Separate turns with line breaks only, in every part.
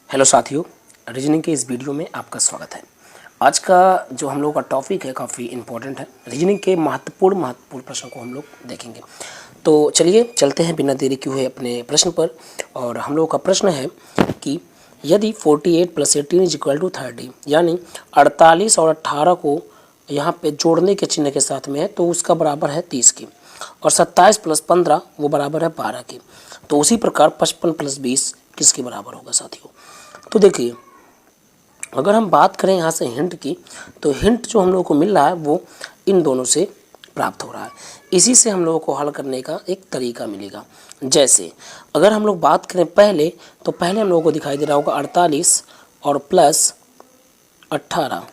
Hello साथियों, reasoning के इस वीडियो में आपका स्वागत है। आज का जो हम लोग का टॉपिक है काफ़ी इम्पोर्टेंट है। रीजनिंग के महत्वपूर्ण प्रश्न को हम लोग देखेंगे। तो चलिए चलते हैं बिना देरी किए हुए अपने प्रश्न पर। और हम लोग का प्रश्न है कि यदि 48 + 18 = 30 यानी 48 और 18 को यहाँ पे जोड़ने के चिन्ह के साथ में है तो उसका बराबर है 30 की, और 27 + 15 वो बराबर है 12 की। तो उसी प्रकार 55 + 20 किसके बराबर होगा साथियों? तो देखिए, अगर हम बात करें यहाँ से हिंट की, तो हिंट जो हम लोगों को मिल रहा है वो इन दोनों से प्राप्त हो रहा है। इसी से हम लोगों को हल करने का एक तरीका मिलेगा। जैसे अगर हम लोग बात करें पहले, तो पहले हम लोगों को दिखाई दे रहा होगा 48 और प्लस 18।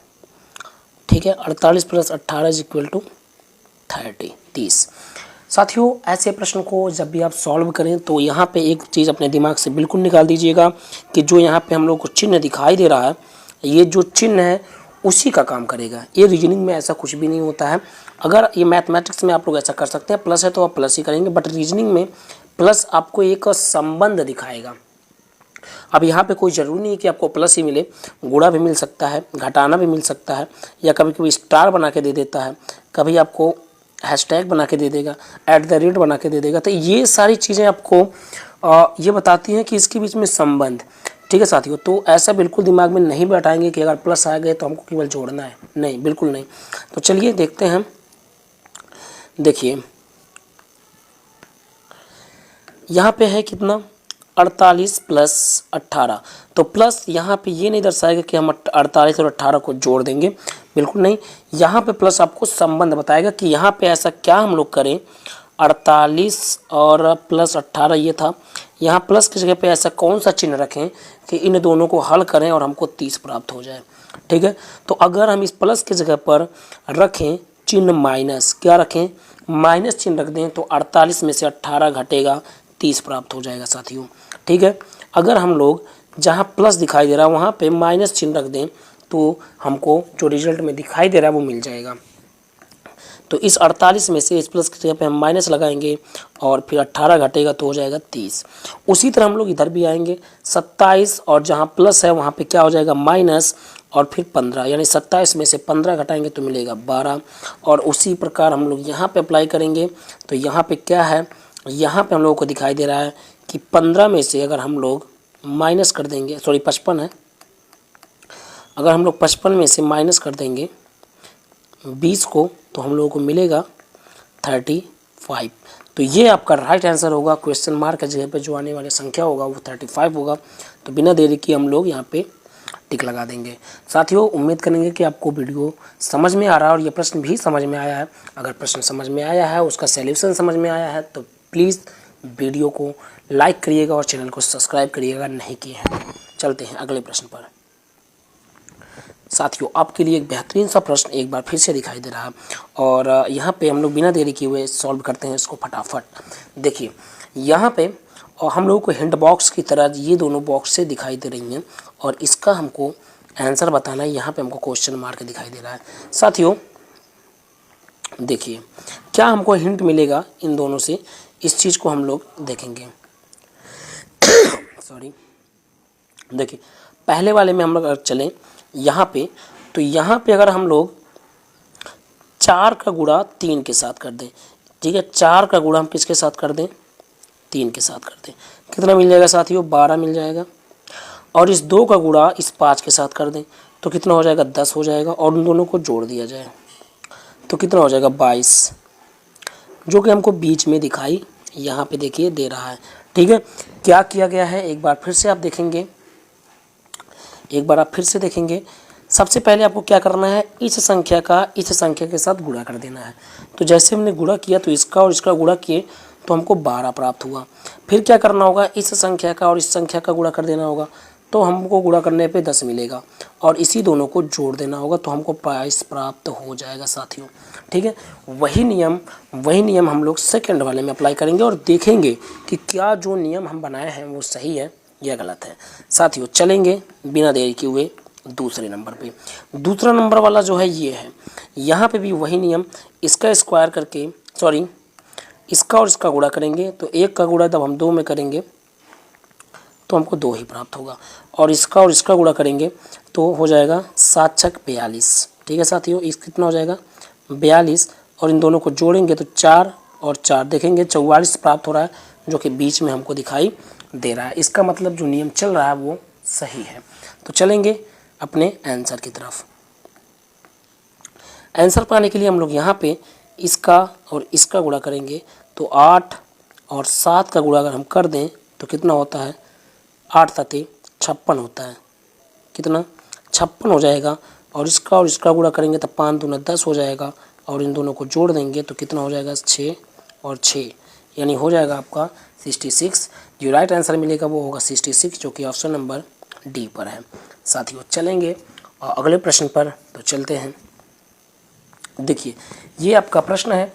ठीक है, 48 + 18 = 30। साथियों, ऐसे प्रश्न को जब भी आप सॉल्व करें तो यहाँ पे एक चीज़ अपने दिमाग से बिल्कुल निकाल दीजिएगा कि जो यहाँ पे हम लोग को चिन्ह दिखाई दे रहा है, ये जो चिन्ह है उसी का काम करेगा। ये रीजनिंग में ऐसा कुछ भी नहीं होता है। अगर ये मैथमेटिक्स में आप लोग ऐसा कर सकते हैं, प्लस है तो आप प्लस ही करेंगे, बट रीजनिंग में प्लस आपको एक संबंध दिखाएगा। अब यहाँ पे कोई ज़रूरी नहीं है कि आपको प्लस ही मिले, गुणा भी मिल सकता है, घटाना भी मिल सकता है, या कभी कभी स्टार बना के दे देता है, कभी आपको हैशटैग बना के दे देगा, @ बना के दे देगा। तो ये सारी चीज़ें आपको ये बताती हैं कि इसके बीच में संबंध। ठीक है साथियों, तो ऐसा बिल्कुल दिमाग में नहीं बैठाएंगे कि अगर प्लस आ गए तो हमको केवल जोड़ना है, नहीं, बिल्कुल नहीं। तो चलिए देखते हैं। देखिए यहाँ पे है कितना, 48 + 18। तो प्लस यहाँ पे ये नहीं दर्शाएगा कि हम 48 और 18 को जोड़ देंगे, बिल्कुल नहीं। यहाँ पे प्लस आपको संबंध बताएगा कि यहाँ पे ऐसा क्या हम लोग करें। 48 और प्लस 18 ये था, यहाँ प्लस की जगह पे ऐसा कौन सा चिन्ह रखें कि इन दोनों को हल करें और हमको 30 प्राप्त हो जाए। ठीक है, तो अगर हम इस प्लस की जगह पर रखें चिन्ह माइनस, क्या रखें, माइनस चिन्ह रख दें, तो 48 में से 18 घटेगा, 30 प्राप्त हो जाएगा साथियों। ठीक है, अगर हम लोग जहाँ प्लस दिखाई दे रहा है वहाँ पे माइनस चिन्ह रख दें तो हमको जो रिजल्ट में दिखाई दे रहा है वो मिल जाएगा। तो इस 48 में से इस प्लस की जगह पे हम माइनस लगाएंगे और फिर 18 घटेगा तो हो जाएगा 30। उसी तरह हम लोग इधर भी आएंगे, 27 और जहाँ प्लस है वहाँ पे क्या हो जाएगा, माइनस, और फिर 15, यानी 27 में से 15 घटाएंगे तो मिलेगा 12। और उसी प्रकार हम लोग यहाँ पे अप्लाई करेंगे। तो यहाँ पे क्या है, यहाँ पे हम लोगों को दिखाई दे रहा है कि 15 में से अगर हम लोग माइनस कर देंगे, सॉरी 55 है, अगर हम लोग 55 में से माइनस कर देंगे 20 को तो हम लोगों को मिलेगा 35। तो ये आपका राइट आंसर होगा। क्वेश्चन मार्क की जगह पे जो आने वाली संख्या होगा वो 35 होगा। तो बिना देरी की हम लोग यहाँ पे टिक लगा देंगे। साथियों, उम्मीद करेंगे कि आपको वीडियो समझ में आ रहा है और ये प्रश्न भी समझ में आया है। अगर प्रश्न समझ में आया है, उसका सॉल्यूशन समझ में आया है, तो प्लीज़ वीडियो को लाइक करिएगा और चैनल को सब्सक्राइब करिएगा, नहीं किए हैं। चलते हैं अगले प्रश्न पर। साथियों, आपके लिए एक बेहतरीन सा प्रश्न एक बार फिर से दिखाई दे रहा है और यहाँ पे हम लोग बिना देरी किए हुए सॉल्व करते हैं इसको फटाफट। देखिए यहाँ पे हम लोगों को हिंट बॉक्स की तरह ये दोनों बॉक्स से दिखाई दे रही हैं और इसका हमको आंसर बताना है। यहाँ पे हमको क्वेश्चन मार्क दिखाई दे रहा है। साथियों देखिए क्या हमको हिंट मिलेगा इन दोनों से, इस चीज़ को हम लोग देखेंगे। सॉरी, देखिए पहले वाले में हम लोग अगर चलें यहाँ पे, तो यहाँ पे अगर हम लोग 4 का गुणा 3 के साथ कर दें, ठीक है, 4 का गुणा हम किसके साथ कर दें, 3 के साथ कर दें, कितना मिल जाएगा साथियों, 12 मिल जाएगा। और इस 2 का गुणा इस 5 के साथ कर दें तो कितना हो जाएगा, 10 हो जाएगा। और उन दोनों को जोड़ दिया जाए तो कितना हो जाएगा, 22, जो कि हमको बीच में दिखाई यहाँ पे देखिए दे रहा है। ठीक है, क्या किया गया है एक बार फिर से आप देखेंगे, एक बार आप फिर से देखेंगे। सबसे पहले आपको क्या करना है, इस संख्या का इस संख्या के साथ गुणा कर देना है। तो जैसे हमने गुणा किया तो इसका और इसका गुणा किए तो हमको 12 प्राप्त हुआ। फिर क्या करना होगा, इस संख्या का और इस संख्या का गुणा कर देना होगा, तो हमको गुणा करने पे 10 मिलेगा और इसी दोनों को जोड़ देना होगा तो हमको 22 प्राप्त हो जाएगा साथियों। ठीक है, वही नियम हम लोग सेकंड वाले में अप्लाई करेंगे और देखेंगे कि क्या जो नियम हम बनाए हैं वो सही है या गलत है। साथियों चलेंगे बिना देरी किए हुए दूसरे नंबर पे। दूसरा नंबर वाला जो है ये है, यहाँ पे भी वही नियम, इसका स्क्वायर करके, सॉरी इसका और इसका गुणा करेंगे तो 1 का गुणा जब हम 2 में करेंगे तो हमको 2 ही प्राप्त होगा। और इसका गुणा करेंगे तो हो जाएगा 7 छक 42। ठीक है साथियों, इस कितना हो जाएगा 42, और इन दोनों को जोड़ेंगे तो 4 और 4 देखेंगे 44 प्राप्त हो रहा है, जो कि बीच में हमको दिखाई दे रहा है। इसका मतलब जो नियम चल रहा है वो सही है। तो चलेंगे अपने आंसर की तरफ। आंसर पाने के लिए हम लोग यहाँ पे इसका और इसका गुणा करेंगे तो 8 और 7 का गुणा अगर हम कर दें तो कितना होता है 8 सते 56 होता है। कितना 56 हो जाएगा। और इसका गुणा करेंगे तो 5 दूना 10 हो जाएगा, और इन दोनों को जोड़ देंगे तो कितना हो जाएगा 6 और 6, यानी हो जाएगा आपका 66। जो राइट आंसर मिलेगा वो होगा 66, जो कि ऑप्शन नंबर डी पर है। साथियों चलेंगे और अगले प्रश्न पर तो चलते हैं। देखिए ये आपका प्रश्न है,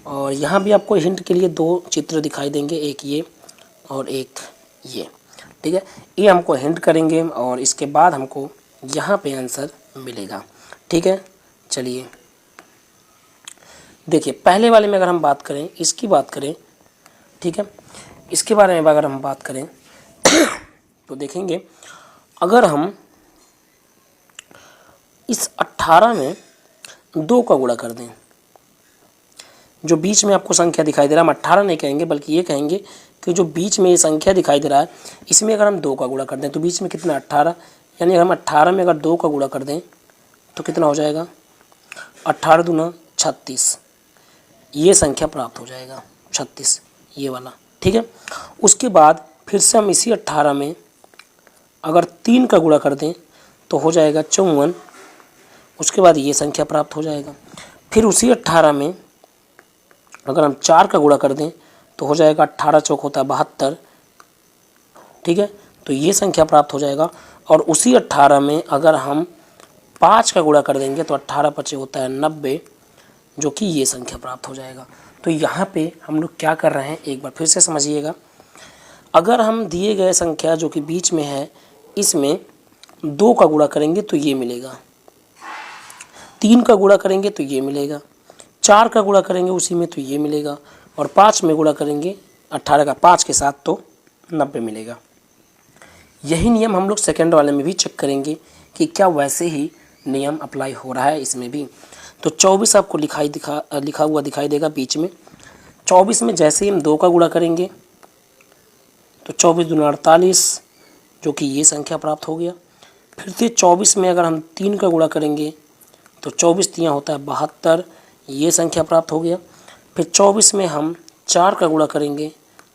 और यहाँ भी आपको हिंट के लिए 2 चित्र दिखाई देंगे, एक ये और एक ये। ठीक है, ये हमको हिंट करेंगे और इसके बाद हमको यहाँ पे आंसर मिलेगा। ठीक है, चलिए देखिए पहले वाले में अगर हम बात करें, इसकी बात करें, ठीक है, इसके बारे में अगर हम बात करें तो देखेंगे अगर हम इस 18 में 2 का गुणा कर दें, जो बीच में आपको संख्या दिखाई दे रहा है, हम 18 नहीं कहेंगे बल्कि ये कहेंगे कि जो बीच में ये संख्या दिखाई दे रहा है इसमें अगर हम 2 का गुणा कर दें तो बीच में कितना 18, यानी अगर हम 18 में अगर 2 का गुणा कर दें तो कितना हो जाएगा 18 दूना 36, ये संख्या प्राप्त हो जाएगा 36 ये वाला। ठीक है, उसके बाद फिर से हम इसी 18 में अगर 3 का गुणा कर दें तो हो जाएगा 54, उसके बाद ये संख्या प्राप्त हो जाएगा। फिर उसी 18 में अगर हम 4 का गुणा कर दें तो हो जाएगा 18 चौक होता है 72। ठीक है, तो ये संख्या प्राप्त हो जाएगा। और उसी 18 में अगर हम 5 का गुणा कर देंगे तो 18 पचे होता है 90, जो कि ये संख्या प्राप्त हो जाएगा। तो यहाँ पे हम लोग क्या कर रहे हैं एक बार फिर से समझिएगा। अगर हम दिए गए संख्या जो कि बीच में है इसमें 2 का गुणा करेंगे तो ये मिलेगा, 3 का गुणा करेंगे तो ये मिलेगा, 4 का गुणा करेंगे उसी में तो ये मिलेगा, और 5 में गुणा करेंगे 18 का 5 के साथ तो 90 मिलेगा। यही नियम हम लोग सेकंड वाले में भी चेक करेंगे कि क्या वैसे ही नियम अप्लाई हो रहा है इसमें भी। तो 24 आपको लिखा हुआ दिखाई देगा बीच में। 24 में जैसे ही हम 2 का गुणा करेंगे तो 24 दूना 48, जो कि ये संख्या प्राप्त हो गया। फिर से 24 में अगर हम 3 का गुणा करेंगे तो 24 तियाँ होता है 72, ये संख्या प्राप्त हो गया। फिर 24 में हम 4 का गुणा करेंगे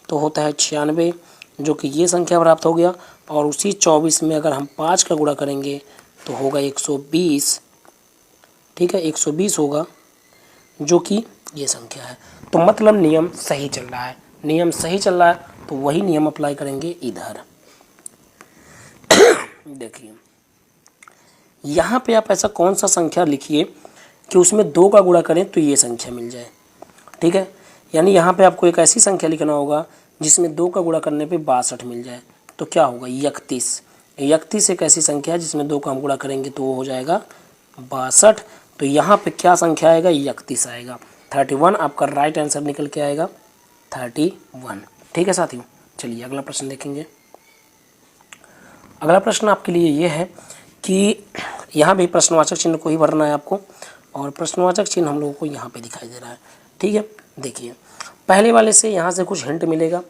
तो होता है 96, जो कि ये संख्या प्राप्त हो गया। और उसी 24 में अगर हम 5 का गुणा करेंगे तो होगा 120। ठीक है, 120 होगा, जो कि ये संख्या है। तो मतलब नियम सही चल रहा है, नियम सही चल रहा है तो वही नियम अप्लाई करेंगे इधर। देखिए यहाँ पे आप ऐसा कौन सा संख्या लिखिए कि उसमें 2 का गुणा करें तो ये संख्या मिल जाए। ठीक है, यानी यहाँ पे आपको एक ऐसी संख्या लिखना होगा जिसमें 2 का गुणा करने पे 62 मिल जाए। तो क्या होगा 31। 31 एक ऐसी संख्या है जिसमें 2 का हम गुणा करेंगे तो वो हो जाएगा 62। तो यहाँ पे क्या संख्या आएगा 31 आएगा। 31 आपका राइट आंसर निकल के आएगा 31। ठीक है साथियों, चलिए अगला प्रश्न देखेंगे। अगला प्रश्न आपके लिए ये है कि यहाँ भी प्रश्नवाचक चिन्ह को ही भरना है आपको, और प्रश्नवाचक चिन्ह हम लोगों को यहाँ पे दिखाई दे रहा है। ठीक है, देखिए पहले वाले से यहाँ से कुछ हिंट मिलेगा,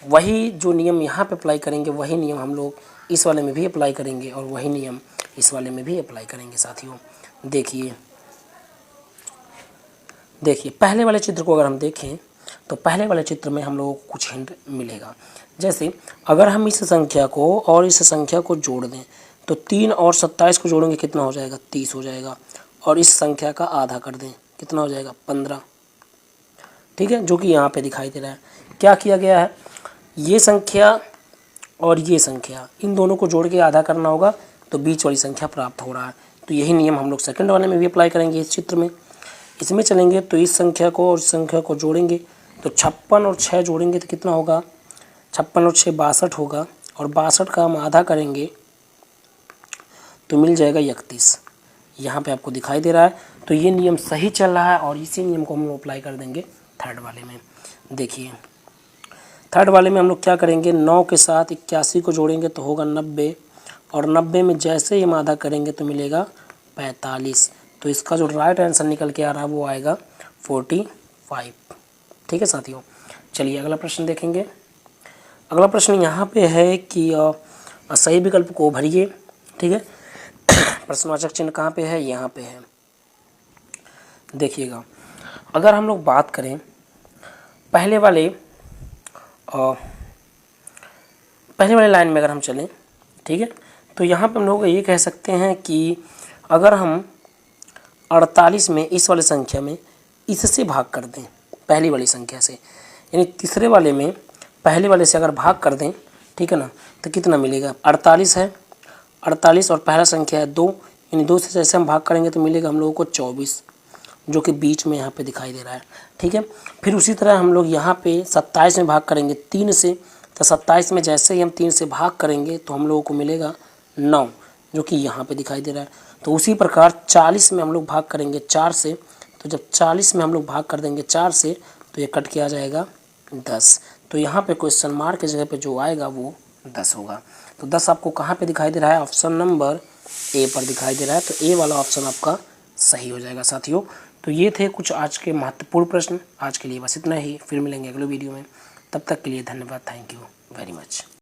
वही जो नियम यहाँ पे अप्लाई करेंगे वही नियम हम लोग इस वाले में भी अप्लाई करेंगे, और वही नियम इस वाले में भी अप्लाई करेंगे। साथियों देखिए पहले वाले चित्र को अगर हम देखें तो पहले वाले चित्र में हम लोगों को कुछ हिंट मिलेगा। जैसे अगर हम इस संख्या को और इस संख्या को जोड़ दें तो 3 और 27 को जोड़ेंगे कितना हो जाएगा 30 हो जाएगा, और इस संख्या का आधा कर दें कितना हो जाएगा 15। ठीक है, जो कि यहाँ पे दिखाई दे रहा है। क्या किया गया है, ये संख्या और ये संख्या इन दोनों को जोड़ के आधा करना होगा तो बीच वाली संख्या प्राप्त हो रहा है। तो यही नियम हम लोग सेकंड वाले में भी अप्लाई करेंगे इस चित्र में। इसमें चलेंगे तो इस संख्या को और इस संख्या को जोड़ेंगे तो 56 और 6 जोड़ेंगे तो कितना होगा 56 और 6 62 होगा, और 62 का हम आधा करेंगे तो मिल जाएगा 31। यहाँ पे आपको दिखाई दे रहा है। तो ये नियम सही चल रहा है और इसी नियम को हम अप्लाई कर देंगे थर्ड वाले में। देखिए थर्ड वाले में हम लोग क्या करेंगे, 9 के साथ 81 को जोड़ेंगे तो होगा 90, और 90 में जैसे ही हम आधा करेंगे तो मिलेगा 45। तो इसका जो राइट आंसर निकल के आ रहा है वो आएगा 45। ठीक है साथियों, चलिए अगला प्रश्न देखेंगे। अगला प्रश्न यहाँ पे है कि सही विकल्प को भरिए। ठीक है, प्रश्नवाचक चिन्ह कहाँ पे है, यहाँ पे है। देखिएगा, अगर हम लोग बात करें पहले वाले लाइन में अगर हम चलें, ठीक है, तो यहाँ पे हम लोग ये कह सकते हैं कि अगर हम 48 में इस वाली संख्या में इससे भाग कर दें, पहली वाली संख्या से, यानी तीसरे वाले में पहले वाले से अगर भाग कर दें, ठीक है ना, तो कितना मिलेगा, 48 है, 48 और पहला संख्या है 2, यानी 2 से जैसे हम भाग करेंगे तो मिलेगा हम लोगों को 24, जो कि बीच में यहाँ पे दिखाई दे रहा है। ठीक है, फिर उसी तरह हम लोग यहाँ पे 27 में भाग करेंगे 3 से, तो 27 में जैसे ही हम 3 से भाग करेंगे तो हम लोगों को मिलेगा 9, जो कि यहाँ पे दिखाई दे रहा है। तो उसी प्रकार 40 में हम लोग भाग करेंगे 4 से, तो जब 40 में हम लोग भाग कर देंगे 4 से तो ये कट के आ जाएगा 10। तो यहाँ पे क्वेश्चन मार्क की जगह पे जो आएगा वो 10 होगा। तो 10 आपको कहाँ पे दिखाई दे रहा है, ऑप्शन नंबर ए पर दिखाई दे रहा है। तो ए वाला ऑप्शन आपका सही हो जाएगा साथियों। तो ये थे कुछ आज के महत्वपूर्ण प्रश्न। आज के लिए बस इतना ही, फिर मिलेंगे अगले वीडियो में। तब तक के लिए धन्यवाद, थैंक यू वेरी मच।